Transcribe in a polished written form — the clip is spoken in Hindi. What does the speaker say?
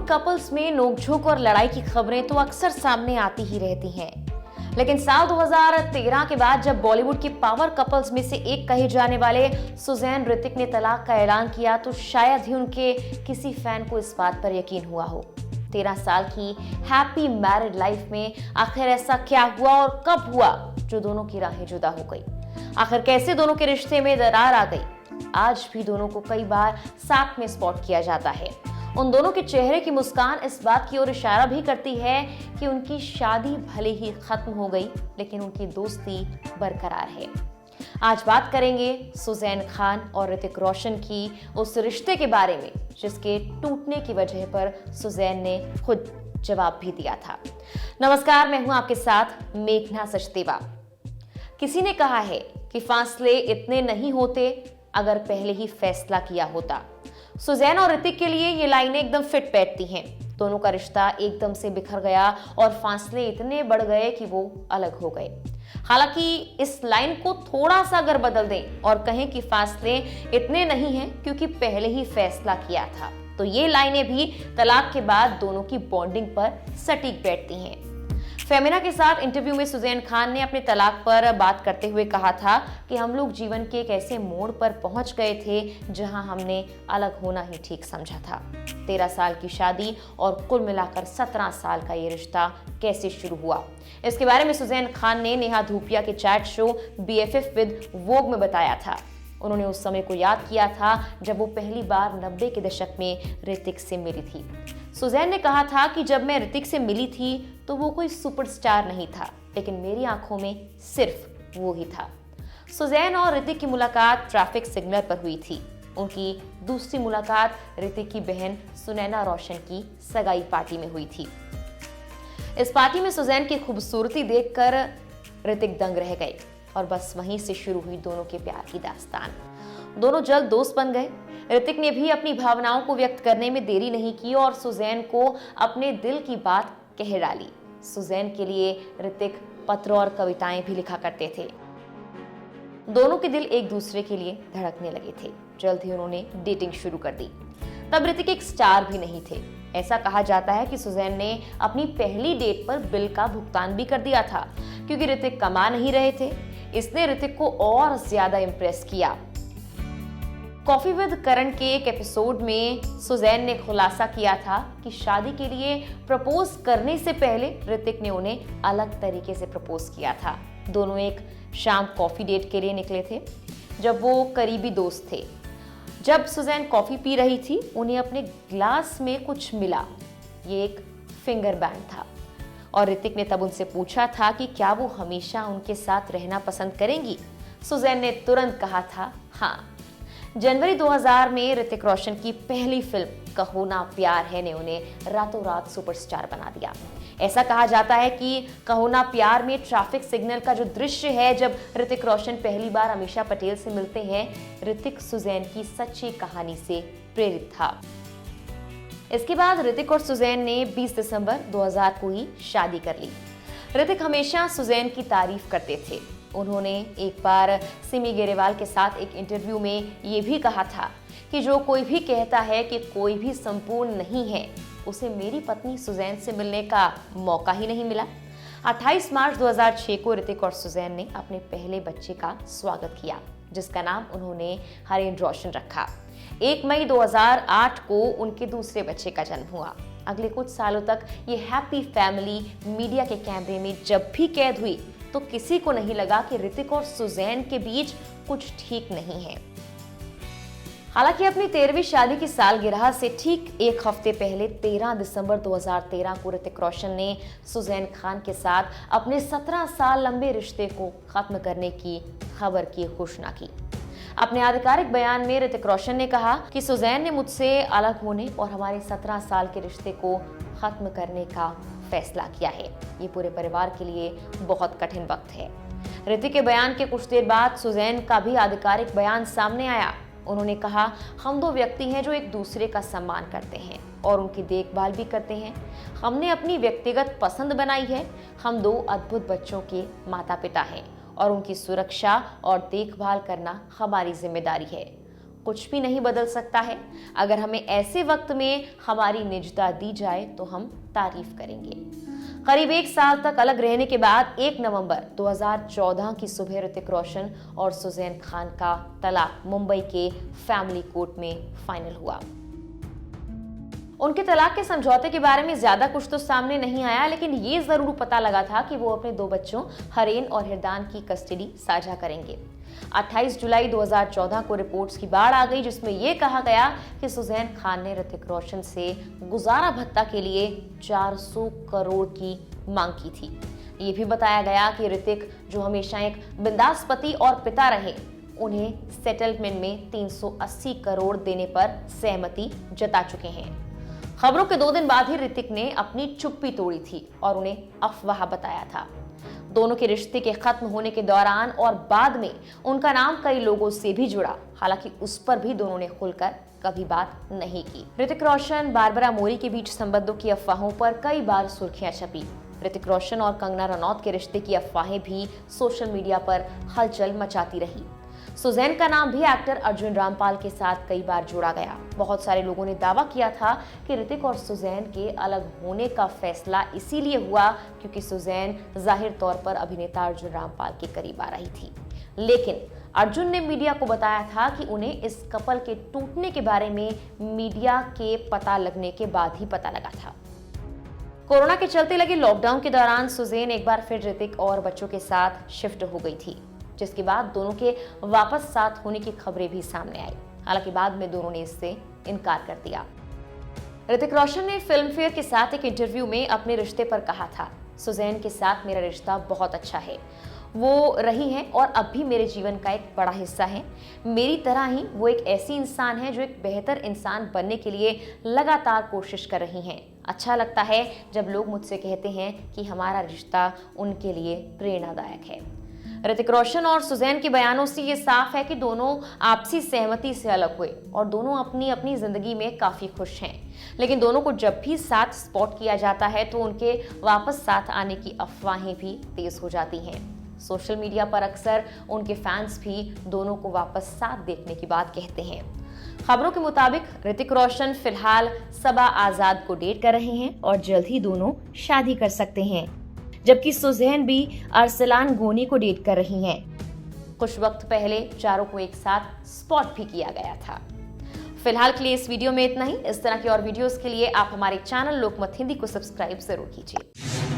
बॉलीवुड कपल्स में नोकझोंक और लड़ाई की खबरें तो अक्सर सामने आती ही रहती हैं। लेकिन साल 2013 के बाद जब बॉलीवुड के पावर कपल्स में से एक कहे जाने वाले सुजैन ऋतिक ने तलाक का ऐलान किया तो शायद ही उनके किसी फैन को इस बात पर यकीन हुआ हो। 13 साल की हैप्पी मैरिड लाइफ में आखिर ऐसा क्या हुआ और कब हुआ जो दोनों की राहें जुदा हो गई? आखिर कैसे दोनों के रिश्ते में दरार आ गई? आज भी दोनों को कई बार साथ में स्पॉट किया जाता है। उन दोनों के चेहरे की मुस्कान इस बात की ओर इशारा भी करती है कि उनकी शादी भले ही खत्म हो गई, लेकिन उनकी दोस्ती बरकरार है। आज बात करेंगे सुजैन खान और ऋतिक रोशन की उस रिश्ते के बारे में जिसके टूटने की वजह पर सुजैन ने खुद जवाब भी दिया था। नमस्कार, मैं हूं आपके साथ मेघना सचदेवा। किसी ने कहा है कि फासले इतने नहीं होते अगर पहले ही फैसला किया होता। सुजैन और ऋतिक के लिए ये लाइनें एकदम फिट बैठती हैं। दोनों का रिश्ता एकदम से बिखर गया और फासले इतने बढ़ गए कि वो अलग हो गए। हालांकि इस लाइन को थोड़ा सा अगर बदल दें और कहें कि फासले इतने नहीं हैं क्योंकि पहले ही फैसला किया था, तो ये लाइनें भी तलाक के बाद दोनों की बॉन्डिंग पर सटीक बैठती हैं। फेमिना के साथ इंटरव्यू में सुजैन खान ने अपने तलाक पर बात करते हुए कहा था कि हम लोग जीवन के एक ऐसे मोड़ पर पहुंच गए थे जहां हमने अलग होना ही ठीक समझा था। 13 साल की शादी और कुल मिलाकर 17 साल का ये रिश्ता कैसे शुरू हुआ, इसके बारे में सुजैन खान ने नेहा धूपिया के चैट शो BFF विद वोग में बताया था। उन्होंने उस समय को याद किया था जब वो पहली बार 90 के दशक में ऋतिक से मिली थी। सुजैन ने कहा था कि जब मैं ऋतिक से मिली थी तो वो कोई सुपरस्टार नहीं था, लेकिन मेरी आंखों में सिर्फ वो ही था। सुजैन और ऋतिक की मुलाकात ट्रैफिक सिग्नल पर हुई थी। उनकी दूसरी मुलाकात ऋतिक की बहन सुनैना रोशन की सगाई पार्टी में हुई थी। इस पार्टी में सुजैन की खूबसूरती देखकर ऋतिक दंग रह गए और बस वहीं से शुरू हुई दोनों के प्यार की दास्तान। दोनों जल्द दोस्त बन गए। ऋतिक ने भी अपनी भावनाओं को व्यक्त करने में देरी नहीं की और सुजैन को अपने दिल की बात कह डाली। सुजैन के लिए ऋतिक पत्र और कविताएं भी लिखा करते थे। दोनों के दिल एक दूसरे के लिए धड़कने लगे थे। जल्द ही उन्होंने डेटिंग शुरू कर दी। तब ऋतिक एक स्टार भी नहीं थे। ऐसा कहा जाता है कि सुजैन ने अपनी पहली डेट पर बिल का भुगतान भी कर दिया था क्योंकि ऋतिक कमा नहीं रहे थे। इसने ऋतिक को और ज्यादा इंप्रेस किया। कॉफी विद करण के एक एपिसोड में सुजैन ने खुलासा किया था कि शादी के लिए प्रपोज करने से पहले ऋतिक ने उन्हें अलग तरीके से प्रपोज किया था। दोनों एक शाम कॉफी डेट के लिए निकले थे जब वो करीबी दोस्त थे। जब सुजैन कॉफी पी रही थी, उन्हें अपने ग्लास में कुछ मिला। ये एक फिंगर बैंड था और ऋतिक ने तब उनसे पूछा था कि क्या वो हमेशा उनके साथ रहना पसंद करेंगी। सुजैन ने तुरंत कहा था हाँ। जनवरी 2000 में ऋतिक रोशन की पहली फिल्म कहो ना प्यार है ने उन्हें रातों रात सुपरस्टार बना दिया। ऐसा कहा जाता है कि कहो ना प्यार में ट्रैफिक सिग्नल का जो दृश्य है जब ऋतिक रोशन पहली बार अमीषा पटेल से मिलते हैं, ऋतिक सुजैन की सच्ची कहानी से प्रेरित था। इसके बाद ऋतिक और सुजैन ने 20 दिसंबर 2000 को ही शादी कर ली। ऋतिक हमेशा सुजैन की तारीफ करते थे। उन्होंने एक बार सिमी गेरेवाल के साथ एक इंटरव्यू में ये भी कहा था कि जो कोई भी कहता है कि कोई भी संपूर्ण नहीं है, उसे मेरी पत्नी सुजैन से मिलने का मौका ही नहीं मिला। 28 मार्च 2006 को ऋतिक और सुजैन ने अपने पहले बच्चे का स्वागत किया, जिसका नाम उन्होंने हरेन रोशन रखा। 1 मई 2008 को उनके दूसरे बच्चे का जन्म हुआ। अगले कुछ सालों तक ये हैप्पी फैमिली मीडिया के कैमरे में जब भी कैद हुई तो किसी को नहीं लगा कि ऋतिक और सुजैन के बीच कुछ ठीक नहीं है। हालांकि अपनी 13वीं शादी की सालगिरह से ठीक एक हफ्ते पहले 13 दिसंबर 2013 को ऋतिक रोशन ने सुजैन खान के साथ अपने 17 साल लंबे रिश्ते को खत्म करने की खबर की घोषणा की। अपने आधिकारिक बयान में ऋतिक रोशन ने कहा कि सुजैन ने मुझसे अलग होने और हमारे 17 साल के रिश्ते को खत्म करने का फैसला किया है। ये पूरे परिवार के लिए बहुत कठिन वक्त है। ऋतिक के बयान के कुछ देर बाद सुजैन का भी आधिकारिक बयान सामने आया। उन्होंने कहा, हम दो व्यक्ति हैं जो एक दूसरे का सम्मान करते हैं और उनकी देखभाल भी करते हैं। हमने अपनी व्यक्तिगत पसंद बनाई है। हम दो अद्भुत बच्चों के माता पिता हैं और उनकी सुरक्षा और देखभाल करना हमारी जिम्मेदारी है। कुछ भी नहीं बदल सकता है। अगर हमें ऐसे वक्त में हमारी निजता दी जाए तो हम तारीफ करेंगे। करीब 1 साल तक अलग रहने के बाद 1 नवंबर 2014 की सुबह ऋतिक रोशन और सुजैन खान का तलाक मुंबई के फैमिली कोर्ट में फाइनल हुआ। उनके तलाक के समझौते के बारे में ज्यादा कुछ तो सामने नहीं आया, लेकिन ये जरूर पता लगा था कि वो अपने 2 बच्चों हरेन और हिरदान की कस्टडी साझा करेंगे। 28 जुलाई 2014 को रिपोर्ट्स की बाढ़ आ गई, जिसमें यह कहा गया कि सुजैन खान ने ऋतिक रोशन से गुजारा भत्ता के लिए 400 करोड़ की मांग की थी। ये भी बताया गया कि ऋतिक, जो हमेशा एक बिंदास पति और पिता रहे, उन्हें सेटलमेंट में 380 करोड़ देने पर सहमति जता चुके हैं। खबरों के 2 दिन बाद ही ऋतिक ने अपनी चुप्पी तोड़ी थी और उन्हें अफवाह बताया था। दोनों के रिश्ते के खत्म होने के दौरान और बाद में उनका नाम कई लोगों से भी जुड़ा, हालांकि उस पर भी दोनों ने खुलकर कभी बात नहीं की। ऋतिक रोशन बारबरा मोरी के बीच संबंधों की अफवाहों पर कई बार सुर्खियां छपी। ऋतिक रोशन और कंगना रनौत के रिश्ते की अफवाहें भी सोशल मीडिया पर हलचल मचाती रही। सुजैन का नाम भी एक्टर अर्जुन रामपाल के साथ कई बार जोड़ा गया। बहुत सारे लोगों ने दावा किया था कि ऋतिक और सुजैन के अलग होने का फैसला इसीलिए हुआ क्योंकि सुजैन जाहिर तौर पर अभिनेता अर्जुन रामपाल के करीब आ रही थी। लेकिन अर्जुन ने मीडिया को बताया था कि उन्हें इस कपल के टूटने के बारे में मीडिया के पता लगने के बाद ही पता लगा था। कोरोना के चलते लगे लॉकडाउन के दौरान सुजैन एक बार फिर ऋतिक और बच्चों के साथ शिफ्ट हो गई थी, जिसके बाद दोनों के वापस साथ होने की खबरें भी सामने आई। हालांकि बाद में दोनों ने इससे इनकार कर दिया। ऋतिक रोशन ने फिल्म फेयर के साथ एक इंटरव्यू में अपने रिश्ते पर कहा था, सुजैन के साथ मेरा रिश्ता बहुत अच्छा है। वो रही है और अब भी मेरे जीवन का एक बड़ा हिस्सा है। मेरी तरह ही वो एक ऐसी इंसान है जो एक बेहतर इंसान बनने के लिए लगातार कोशिश कर रही हैं। अच्छा लगता है जब लोग मुझसे कहते हैं कि हमारा रिश्ता उनके लिए प्रेरणादायक है। ऋतिक रोशन और सुजैन के बयानों से ये साफ है कि दोनों आपसी सहमति से अलग हुए और दोनों अपनी अपनी जिंदगी में काफी खुश हैं। लेकिन दोनों को जब भी साथ स्पॉट किया जाता है तो उनके वापस साथ आने की अफवाहें भी तेज हो जाती हैं। सोशल मीडिया पर अक्सर उनके फैंस भी दोनों को वापस साथ देखने की बात कहते हैं। खबरों के मुताबिक ऋतिक रोशन फिलहाल सबा आजाद को डेट कर रहे हैं और जल्द ही दोनों शादी कर सकते हैं, जबकि सुजैन भी अरसलान गोनी को डेट कर रही हैं। कुछ वक्त पहले चारों को एक साथ स्पॉट भी किया गया था। फिलहाल के लिए इस वीडियो में इतना ही। इस तरह की और वीडियोस के लिए आप हमारे चैनल लोकमत हिंदी को सब्सक्राइब जरूर कीजिए।